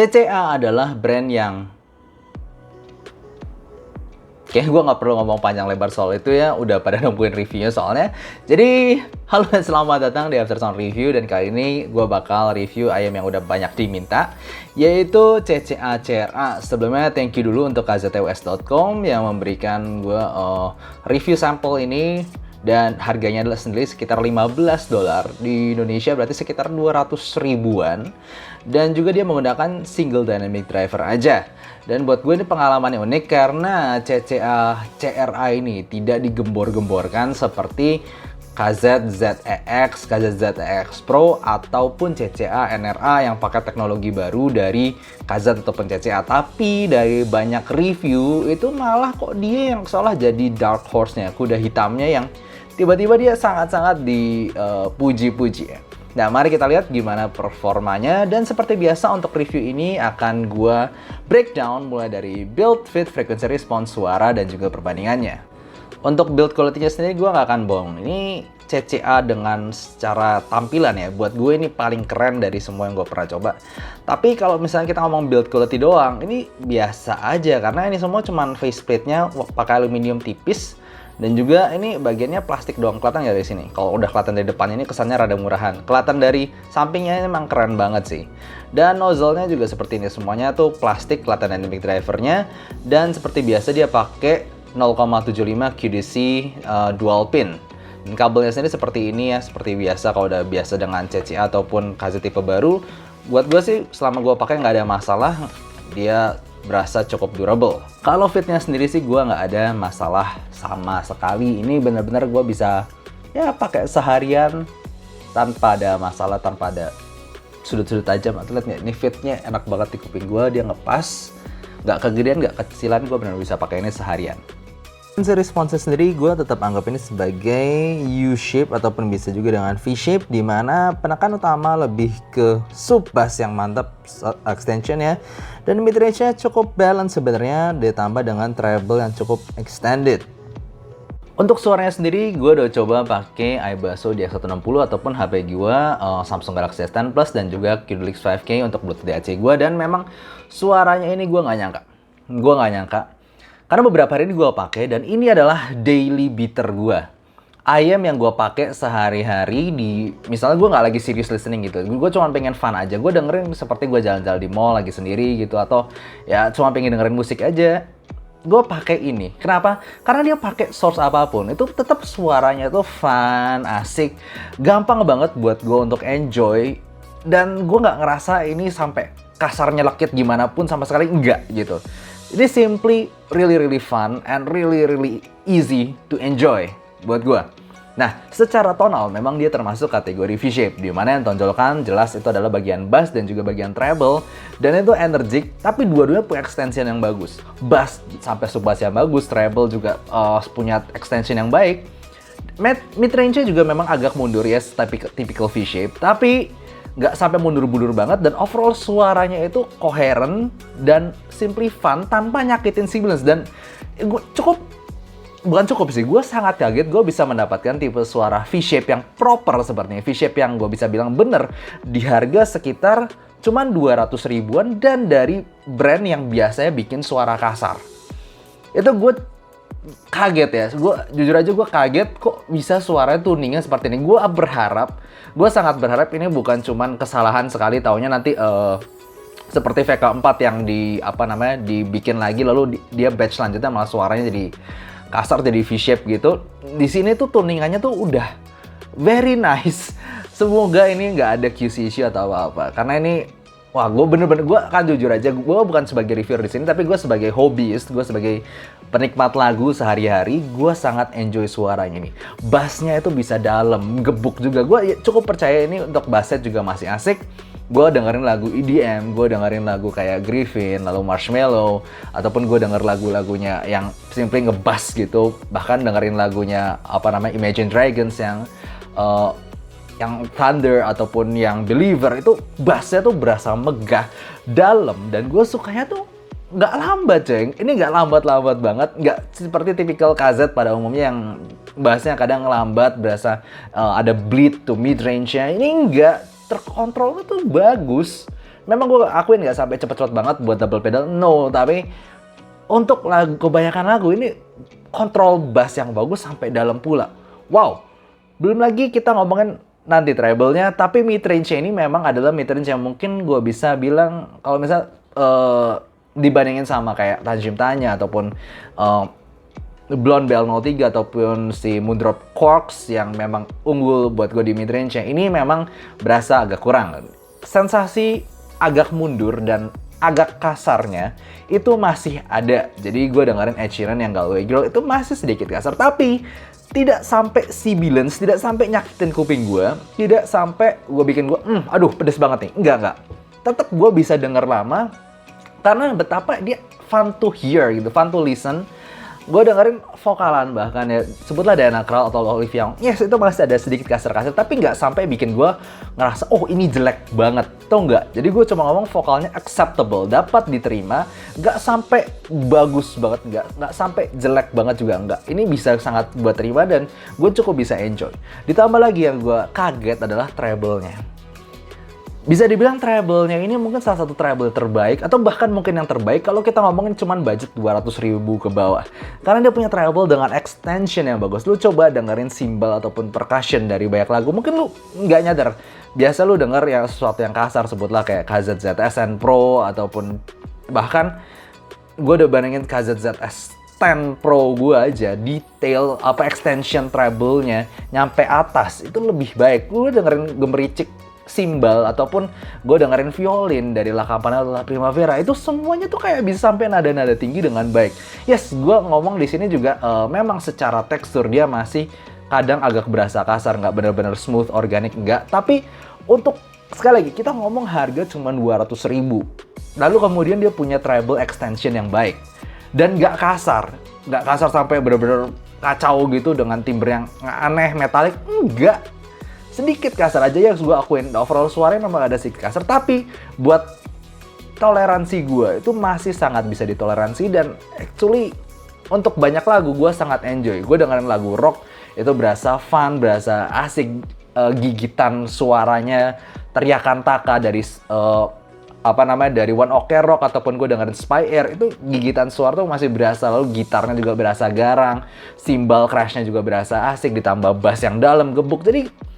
CCA adalah brand yang kayaknya gue nggak perlu ngomong panjang lebar soal itu ya, udah pada nungguin reviewnya soalnya. Jadi, halo dan selamat datang di Aftersound Review, dan kali ini gue bakal review ayam yang udah banyak diminta, yaitu CCA CRA. Sebelumnya thank you dulu untuk kztus.com yang memberikan gue review sampel ini, dan harganya adalah sendiri sekitar $15. Di Indonesia berarti sekitar 200 ribuan. Dan juga dia menggunakan single dynamic driver aja. Dan buat gue ini pengalaman yang unik karena CCA CRA ini tidak digembor-gemborkan seperti KZ ZEX, KZ ZEX Pro, ataupun CCA NRA yang pakai teknologi baru dari KZ ataupun CCA. Tapi dari banyak review itu malah kok dia yang seolah jadi dark horse-nya, kuda hitamnya yang tiba-tiba dia sangat-sangat dipuji-puji ya. Nah, mari kita lihat gimana performanya, dan seperti biasa untuk review ini akan gua breakdown mulai dari build, fit, frequency response, suara, dan juga perbandingannya. Untuk build quality-nya sendiri gua nggak akan bohong. Ini CCA dengan secara tampilan ya, buat gue ini paling keren dari semua yang gue pernah coba. Tapi kalau misalnya kita ngomong build quality doang, ini biasa aja karena ini semua cuman faceplate-nya pakai aluminium tipis. Dan juga ini bagiannya plastik doang, kelihatan nggak dari sini? Kalau udah kelihatan dari depannya ini kesannya rada murahan. Kelihatan dari sampingnya ini emang keren banget sih. Dan nozzle-nya juga seperti ini, semuanya tuh plastik, kelihatan dynamic driver-nya. Dan seperti biasa dia pakai 0,75 QDC dual pin. Dan kabelnya sendiri seperti ini ya, seperti biasa kalau udah biasa dengan CCA ataupun KZ tipe baru. Buat gue sih selama gue pakai nggak ada masalah, dia berasa cukup durable. Kalau fitnya sendiri sih gue nggak ada masalah sama sekali. Ini bener-bener gue bisa ya pakai seharian tanpa ada masalah, tanpa ada sudut-sudut tajam. Atau lihat nggak, ini fitnya enak banget di kuping gue, dia ngepas, nggak kegedean, nggak kecilan. Gue bener bisa pakai ini seharian. Response sendiri gue tetap anggap ini sebagai U-shape ataupun bisa juga dengan V-shape, di mana penekan utama lebih ke sub bass yang mantap extension ya, dan mid range-nya cukup balance sebenarnya, ditambah dengan treble yang cukup extended. Untuk suaranya sendiri, gue udah coba pakai iBasso DX160 ataupun HP gue Samsung Galaxy S10 Plus dan juga QDLX 5K untuk Bluetooth DAC gue, dan memang suaranya ini gue nggak nyangka. Karena beberapa hari ini gue pakai, dan ini adalah daily beater gue. Ayam yang gue pakai sehari-hari di, misalnya gue nggak lagi serious listening gitu, gue cuma pengen fun aja, gue dengerin seperti gue jalan-jalan di mall lagi sendiri gitu, atau ya cuma pengen dengerin musik aja, gue pakai ini. Kenapa? Karena dia pakai source apapun, itu tetap suaranya tuh fun, asik, gampang banget buat gue untuk enjoy, dan gue nggak ngerasa ini sampai kasarnya lekit gimana pun sama sekali, enggak gitu. Ini simply really fun and really easy to enjoy buat gue. Nah, secara tonal memang dia termasuk kategori V-shape, di mana yang tonjolkan jelas itu adalah bagian bass dan juga bagian treble, dan itu energik, tapi dua-duanya punya extension yang bagus. Bass sampai sub-bass yang bagus, treble juga punya extension yang baik. Mid range-nya juga memang agak mundur ya, typical V-shape, tapi nggak sampai mundur-mundur banget, dan overall suaranya itu koheren dan simply fun tanpa nyakitin sibilance. Dan gue gue sangat kaget gue bisa mendapatkan tipe suara V-shape yang proper seperti ini, V-shape yang gue bisa bilang bener di harga sekitar cuman 200 ribuan dan dari brand yang biasanya bikin suara kasar. Itu gue kaget ya, jujur aja gue kaget kok bisa suaranya tuningnya seperti ini. Gue sangat berharap ini bukan cuman kesalahan sekali, taunya nanti seperti VK4 yang dibikin lagi lalu dia batch selanjutnya malah suaranya jadi kasar, jadi V-shape gitu. Di sini tuh tuningannya tuh udah very nice. Semoga ini nggak ada QC issue atau apa, karena ini wah, gue akan jujur aja, gue bukan sebagai reviewer di sini, tapi gue sebagai hobbyist, gue sebagai penikmat lagu sehari-hari, gue sangat enjoy suaranya nih. Bassnya itu bisa dalam, gebuk juga. Gue cukup percaya ini untuk bassnya juga masih asik. Gue dengerin lagu EDM, gue dengerin lagu kayak Griffin, lalu Marshmello, ataupun gue denger lagu-lagunya yang simply ngebass gitu. Bahkan dengerin lagunya Imagine Dragons yang Thunder ataupun yang Believer, itu bassnya tuh berasa megah, dalam, dan gue sukanya tuh nggak lambat, ceng. Ini nggak lambat-lambat banget, nggak seperti tipikal KZ pada umumnya yang bassnya kadang lambat, berasa ada bleed to mid range-nya. Ini nggak, terkontrolnya tuh bagus. memang gue akuin nggak sampai cepet-cepet banget buat double pedal, no, tapi untuk lagu, kebanyakan lagu ini kontrol bass yang bagus sampai dalam pula. Wow, belum lagi kita ngomongin nanti treble-nya, tapi mid-range ini memang adalah mid-range yang mungkin gue bisa bilang kalau misal dibandingin sama kayak Tanjim Tanya ataupun Blonde BL03 ataupun si Moondrop Quarks yang memang unggul buat gue di mid-range-nya, ini memang berasa agak kurang. Sensasi agak mundur dan agak kasarnya itu masih ada. Jadi gue dengerin Ed Sheeran yang Galway Girl itu masih sedikit kasar, tapi tidak sampai sibilance, tidak sampai nyakitin kuping gue, tidak sampai gue bikin gue, aduh pedes banget nih. Enggak. Tetap gue bisa denger lama karena betapa dia fun to hear gitu, fun to listen. Gue dengerin vokalan bahkan ya, sebutlah Diana Krall atau Olivia Young. Yes, itu masih ada sedikit kasar-kasar, tapi nggak sampai bikin gue ngerasa, oh ini jelek banget. Tau nggak? Jadi gue cuma ngomong vokalnya acceptable, dapat diterima. Nggak sampai bagus banget, nggak sampai jelek banget juga, nggak. Ini bisa sangat buat terima dan gue cukup bisa enjoy. Ditambah lagi yang gue kaget adalah treble-nya. Bisa dibilang treble-nya ini mungkin salah satu treble terbaik atau bahkan mungkin yang terbaik kalau kita ngomongin cuman budget 200.000 ke bawah. Karena dia punya treble dengan extension yang bagus. Lu coba dengerin cymbal ataupun percussion dari banyak lagu, mungkin lu nggak nyadar. Biasa lu denger yang sesuatu yang kasar, sebutlah kayak KZZS Pro ataupun bahkan gue udah bandingin KZZS 10 Pro gue aja, detail apa extension treble-nya nyampe atas itu lebih baik. Gue dengerin gemericik simbal ataupun gue dengerin violin dari La Campana La Primavera, itu semuanya tuh kayak bisa sampai nada-nada tinggi dengan baik. Yes, gue ngomong di sini juga memang secara tekstur dia masih kadang agak berasa kasar, nggak bener-bener smooth, organik, nggak. Tapi untuk sekali lagi kita ngomong harga cuma 200.000. Lalu kemudian dia punya treble extension yang baik dan nggak kasar sampai bener-bener kacau gitu dengan timbre yang aneh metalik, enggak. Sedikit kasar aja ya, gue akuin overall suaranya memang ada sedikit kasar, tapi buat toleransi gue itu masih sangat bisa ditoleransi. Dan actually untuk banyak lagu gue sangat enjoy. Gue dengerin lagu rock itu berasa fun, berasa asik, gigitan suaranya, teriakan Taka dari dari One Ok Rock ataupun gue dengerin Spy Air, itu gigitan suara tuh masih berasa, lalu gitarnya juga berasa garang, cymbal crashnya juga berasa asik, ditambah bass yang dalam gebuk. Jadi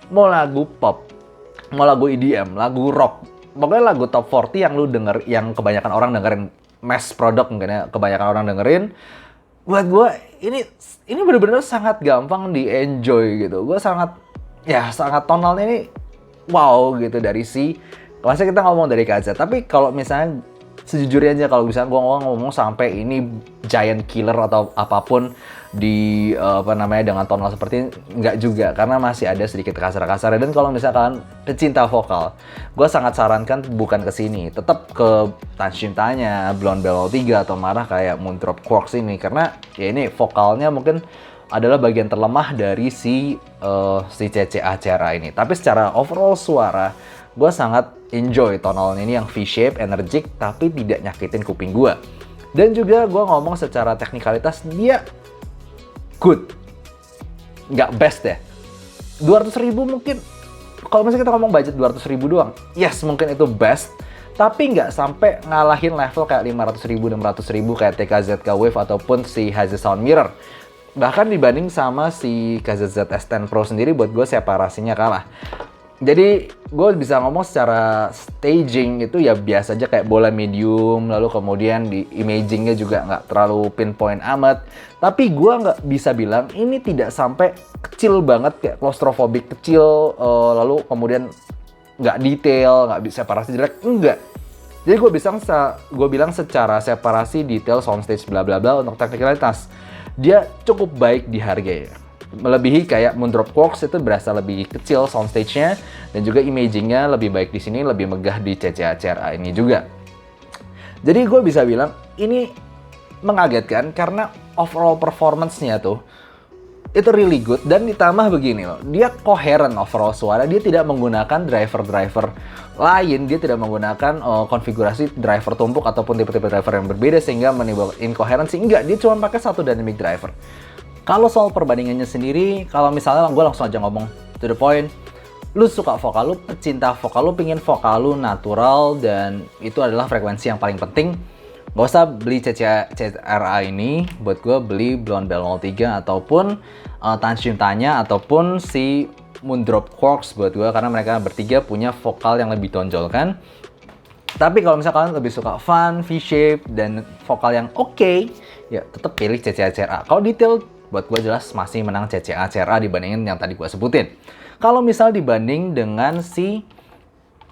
mau lagu pop, mau lagu EDM, lagu rock, pokoknya lagu top 40 yang lu denger, yang kebanyakan orang dengerin, mass product mungkin ya, kebanyakan orang dengerin, buat gue ini bener-bener sangat gampang di-enjoy gitu. Gue sangat tonalnya ini wow gitu dari kelasnya kita ngomong dari KZ. Tapi kalau misalnya sejujurnya aja, kalau misalnya gue ngomong sampai ini giant killer atau apapun di dengan tonal seperti ini, nggak juga, karena masih ada sedikit kasar-kasar. Dan kalau misalkan pecinta vokal, gue sangat sarankan bukan ke sini, tetap ke Tanjim Tanya, Blonde BL03 atau marah kayak Moondrop Quarks ini, karena ya ini vokalnya mungkin adalah bagian terlemah dari si CCA Cera ini. Tapi secara overall suara, gue sangat enjoy tonalnya ini yang V-shape, energik, tapi tidak nyakitin kuping gue. Dan juga gue ngomong secara teknikalitas, dia good, nggak best ya. 200.000 mungkin, kalau misalnya kita ngomong budget 200.000 doang, yes mungkin itu best, tapi nggak sampai ngalahin level kayak 500.000, 600.000 kayak TKZK Wave ataupun si Haze Sound Mirror. Bahkan dibanding sama si KZZ S10 Pro sendiri, buat gue separasinya kalah. Jadi gue bisa ngomong secara staging itu ya biasa aja, kayak bola medium, lalu kemudian di imagingnya juga nggak terlalu pinpoint amat. Tapi gue nggak bisa bilang ini tidak sampai kecil banget, kayak claustrophobic kecil, lalu kemudian nggak detail, nggak bisa separasi jelek, enggak. Jadi gue bilang secara separasi, detail, soundstage, bla bla bla, untuk teknikalitas dia cukup baik di harganya. Melebihi kayak Moondrop Quarks, itu berasa lebih kecil soundstage-nya, dan juga imaging-nya lebih baik di sini, lebih megah di CCA CRA ini juga. Jadi gue bisa bilang ini mengagetkan karena overall performance-nya tuh itu really good. Dan ditambah begini loh, dia coherent overall suara, dia tidak menggunakan driver lain, dia tidak menggunakan konfigurasi driver tumpuk ataupun tipe-tipe driver yang berbeda sehingga menimbulkan incoherency. Enggak, dia cuma pakai satu dynamic driver. Kalau soal perbandingannya sendiri, kalau misalnya gue langsung aja ngomong to the point, lu suka vokal, lu pecinta vokal, lu pingin vokal lu natural, dan itu adalah frekuensi yang paling penting. Gak usah beli CCRA ini, buat gue beli Blonde Bell 03 ataupun Tan Cintanya ataupun si Moondrop Quarks buat gue, karena mereka bertiga punya vokal yang lebih tonjol kan. Tapi kalau misalnya kalian lebih suka fun, V-shape, dan vokal yang oke, ya tetap pilih CCA-CRA. Kalau detail, buat gue jelas masih menang CCA-CRA dibandingin yang tadi gue sebutin. Kalau misal dibanding dengan si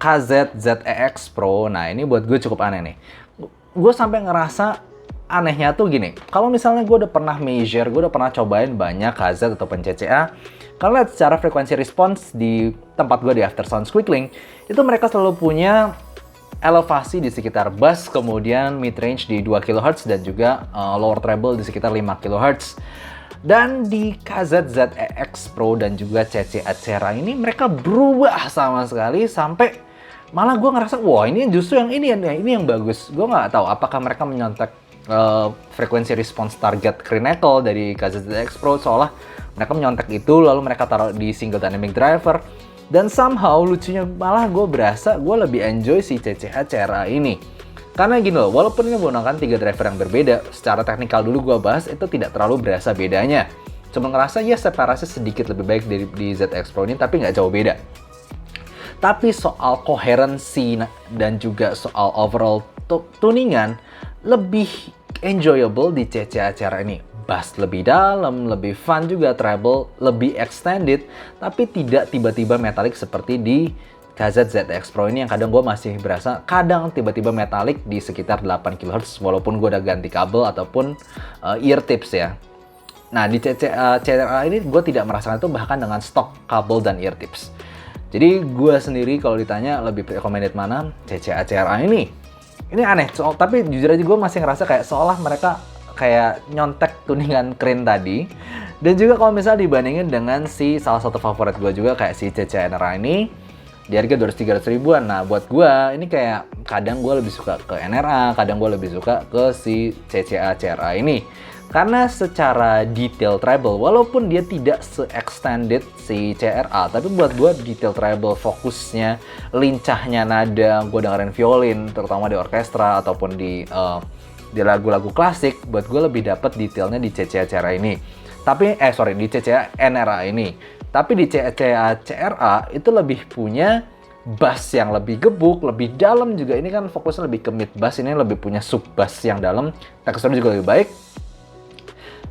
KZ ZEX Pro, nah ini buat gue cukup aneh nih. Gue sampai ngerasa anehnya tuh gini, kalau misalnya gue udah pernah measure, gue udah pernah cobain banyak KZ ataupun CCA, kalau lihat secara frekuensi response di tempat gue di Aftersound Squeakling, itu mereka selalu punya elevasi di sekitar bass, kemudian mid range di 2 kHz dan juga lower treble di sekitar 5 kHz. Dan di KZ ZEX Pro dan juga CCA-CRA ini mereka berubah sama sekali sampai malah gue ngerasa wah ini justru yang ini yang bagus. Gue nggak tahu apakah mereka menyontek frekuensi response target Crinacle dari KZ ZEX Pro, seolah mereka menyontek itu lalu mereka taruh di single dynamic driver. Dan somehow lucunya malah gue berasa gue lebih enjoy si CCA-CRA ini. Karena gini loh, walaupun ini menggunakan 3 driver yang berbeda, secara teknikal dulu gue bahas itu tidak terlalu berasa bedanya. Cuma ngerasa ya separasi sedikit lebih baik dari di ZX Pro ini, tapi nggak jauh beda. Tapi soal coherency dan juga soal overall tuningan, lebih enjoyable di CCA-CRA ini. Bass lebih dalam, lebih fun juga, treble lebih extended, tapi tidak tiba-tiba metalik seperti di KZ ZX Pro ini yang kadang gue masih berasa kadang tiba-tiba metalik di sekitar 8 kHz walaupun gue udah ganti kabel ataupun ear tips ya. Nah di CCA ini gue tidak merasakan itu bahkan dengan stok kabel dan ear tips. Jadi gue sendiri kalau ditanya lebih recommended mana, CCA-CRA ini. Ini aneh, tapi jujur aja gue masih ngerasa kayak seolah mereka kayak nyontek tuningan Crane tadi. Dan juga kalau misalnya dibandingin dengan si salah satu favorit gue juga kayak si CCA-NRA ini, di harga 200-300 ribuan. Nah buat gue ini kayak kadang gue lebih suka ke NRA, kadang gue lebih suka ke si CCA-CRA ini. Karena secara detail treble, walaupun dia tidak se-extended si CRA, tapi buat gue detail treble, fokusnya, lincahnya nada, gue dengerin violin, terutama di orkestra ataupun di lagu-lagu klasik, buat gue lebih dapet detailnya di CCA-CRA ini. Tapi, di CCA-NRA ini. Tapi di CCA-CRA itu lebih punya bass yang lebih gebuk, lebih dalam juga. Ini kan fokusnya lebih ke mid bass, ini lebih punya sub bass yang dalam, teksturnya juga lebih baik.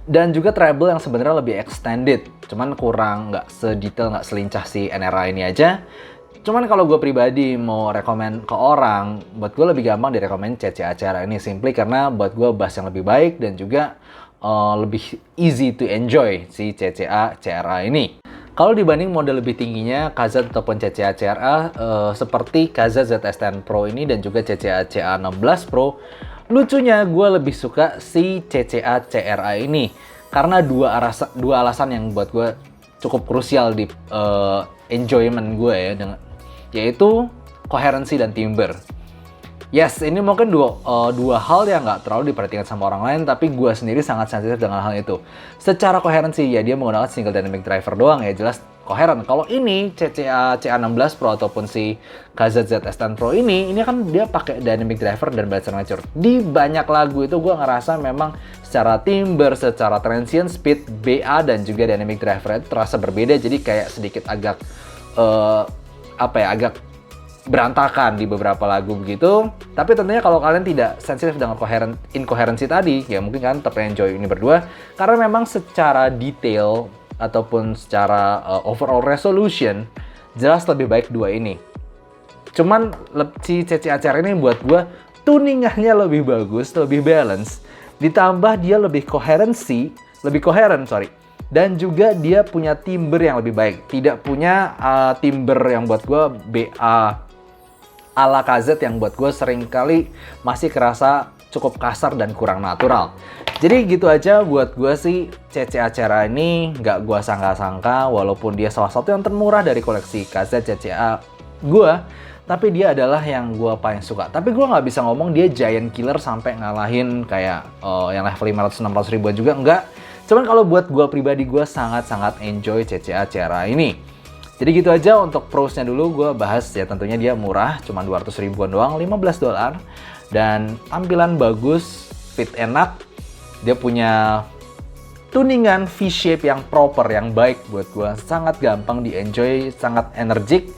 Dan juga treble yang sebenarnya lebih extended, cuman kurang nggak sedetail, nggak selincah si NRA ini aja. Cuman kalau gue pribadi mau rekomen ke orang, buat gue lebih gampang direkomend CCA-CRA ini simply karena buat gue bass yang lebih baik dan juga lebih easy to enjoy si CCA-CRA ini. Kalau dibanding model lebih tingginya KZ ataupun CCA-CRA seperti KZ ZS10 Pro ini dan juga CCA-CA 16 Pro, lucunya gue lebih suka si CCA-CRA ini karena dua alasan yang buat gue cukup krusial di enjoyment gue ya, yaitu coherency dan timbre. Yes, ini mungkin dua hal yang nggak terlalu diperhatikan sama orang lain, tapi gue sendiri sangat sensitif dengan hal itu. Secara coherency, ya dia menggunakan single dynamic driver doang ya, jelas koheren. Kalau ini CA16 Pro ataupun si KZ ZS10 Pro ini kan dia pakai dynamic driver dan belt signature. Di banyak lagu itu gue ngerasa memang secara timbre, secara transient speed, BA dan juga dynamic driver itu terasa berbeda, jadi kayak sedikit agak agak berantakan di beberapa lagu begitu. Tapi tentunya kalau kalian tidak sensitif dengan incoherency tadi, ya mungkin kalian tetap enjoy ini berdua. Karena memang secara detail ataupun secara overall resolution, jelas lebih baik dua ini. Cuman si CCA-CRA ini buat gue tuningannya lebih bagus, lebih balance. Ditambah dia lebih koheren. Dan juga dia punya timbre yang lebih baik. Tidak punya timbre yang buat gue BA ala KZ yang buat gue sering kali masih kerasa cukup kasar dan kurang natural. Jadi gitu aja buat gue sih CCA-CRA ini nggak gue sangka-sangka walaupun dia salah satu yang termurah dari koleksi KZ CCA gue, tapi dia adalah yang gue paling suka. Tapi gue nggak bisa ngomong dia giant killer sampai ngalahin kayak yang level 500-600 ribuan juga, enggak. Cuman kalau buat gue pribadi, gue sangat-sangat enjoy CCA-CRA ini. Jadi gitu aja untuk pros-nya dulu gue bahas ya, tentunya dia murah, cuma 200 ribuan doang, $15. Dan tampilan bagus, fit enak, dia punya tuningan V-shape yang proper, yang baik buat gue. Sangat gampang di-enjoy, sangat energik.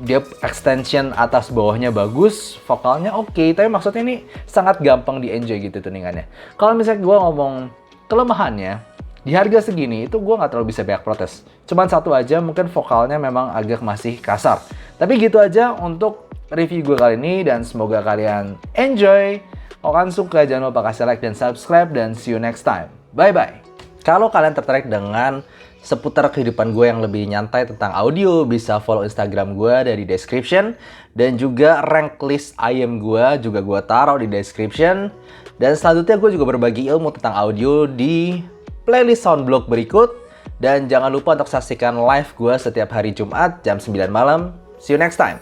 Dia extension atas bawahnya bagus, vokalnya oke, tapi maksudnya ini sangat gampang di-enjoy gitu tuningannya. Kalau misalnya gue ngomong kelemahannya, di harga segini itu gue nggak terlalu bisa banyak protes. Cuman satu aja, mungkin vokalnya memang agak masih kasar. Tapi gitu aja untuk review gue kali ini, dan semoga kalian enjoy. Kalau kalian suka, jangan lupa kasih like dan subscribe, dan see you next time. Bye-bye. Kalau kalian tertarik dengan seputar kehidupan gue yang lebih nyantai tentang audio, bisa follow Instagram gue dari description. Dan juga rank list IM gue juga gue taruh di description. Dan selanjutnya gue juga berbagi ilmu tentang audio di playlist Soundblock berikut. Dan jangan lupa untuk saksikan live gue setiap hari Jumat jam 9 malam. See you next time.